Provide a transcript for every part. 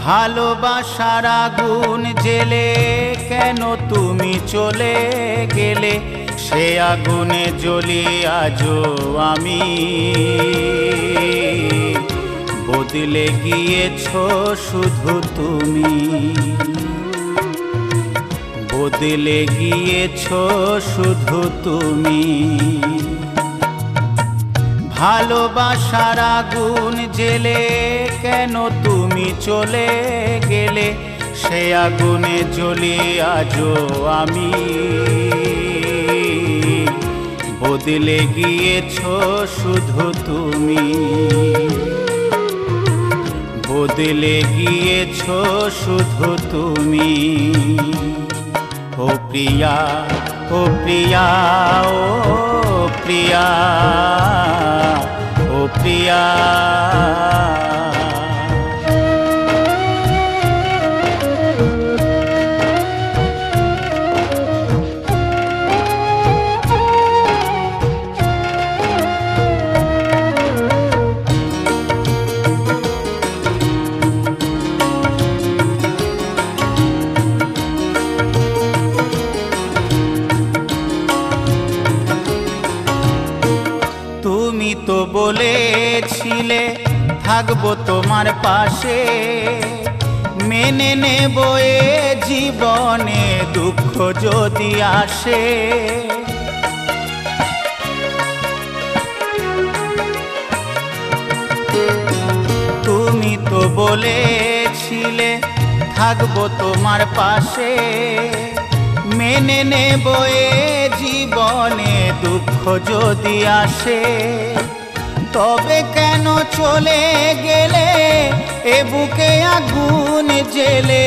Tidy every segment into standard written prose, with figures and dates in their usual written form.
ভালোবাসার আগুন জেলে কেন তুমি চলে গেলে, সে আগুনে জ্বলি আজও আমি। বদলে গিয়েছো শুধু তুমি, বদলে গিয়েছো শুধু তুমি। ভালোবাসার আগুন জেলে কেন তুমি চলে গেলে, সে আগুনে জ্বলি আজও আমি। বদলে গিয়েছো শুধু তুমি, বদলে গিয়েছো শুধু তুমি। ও প্রিয়া, ও প্রিয়া, ও প্রিয়া, ও প্রিয়া। তুমি তো বলেছিলে থাকবো তোমার পাশে, মেনে নেব এ জীবনে দুঃখ যদি আসে। তুমি তো বলেছিলে থাকবো তোমার পাশে, মেনে নেব এ জীবনে দুঃখ যদি আসে। তবে কেন চলে গেলে এ বুকে আগুন জেলে,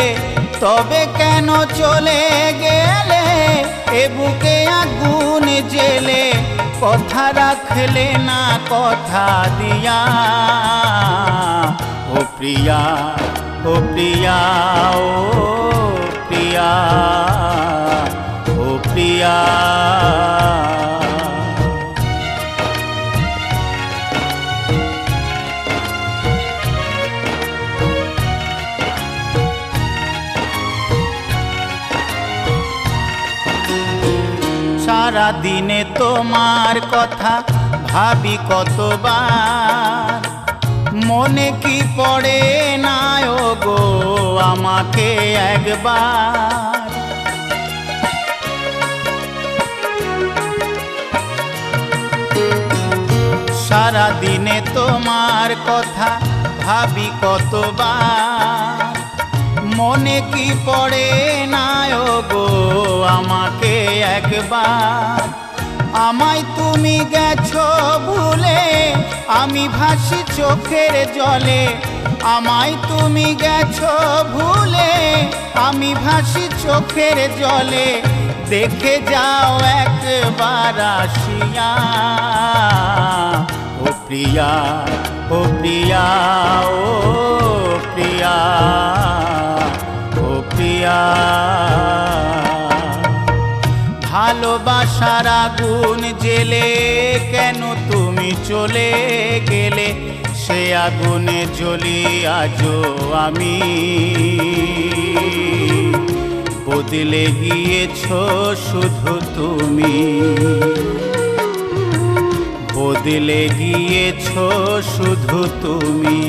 তবে কেন চলে গেলে এ বুকে আগুন জেলে। কথা রাখলে না কথা দিয়া, ও প্রিয়া, ও প্রিয়া, ও প্রিয়া, ও প্রিয়া। সারা দিনে তোমার কথা ভাবি কতবার, মনে কি পড়ে না ও গো আমাকে একবার। সারা দিনে তোমার কথা ভাবি কতবার, মনে কি পড়ে না ও গো আমাকে একবার। আমায় তুমি গেছো ভুলে, আমি ভাসি চোখের জলে। আমায় তুমি গেছো ভুলে, আমি ভাসি চোখের জলে। দেখে যাও একবার আসিয়া, ও প্রিয়া, ও প্রিয়া, ও প্রিয়া, ও প্রিয়া। ভালোবাসার আগুন জেলে কেন তুমি চলে গেলে, সে আগুনে জ্বলি আজও আমি। বদলে গিয়েছো শুধু তুমি, বদলে গিয়েছো শুধু তুমি।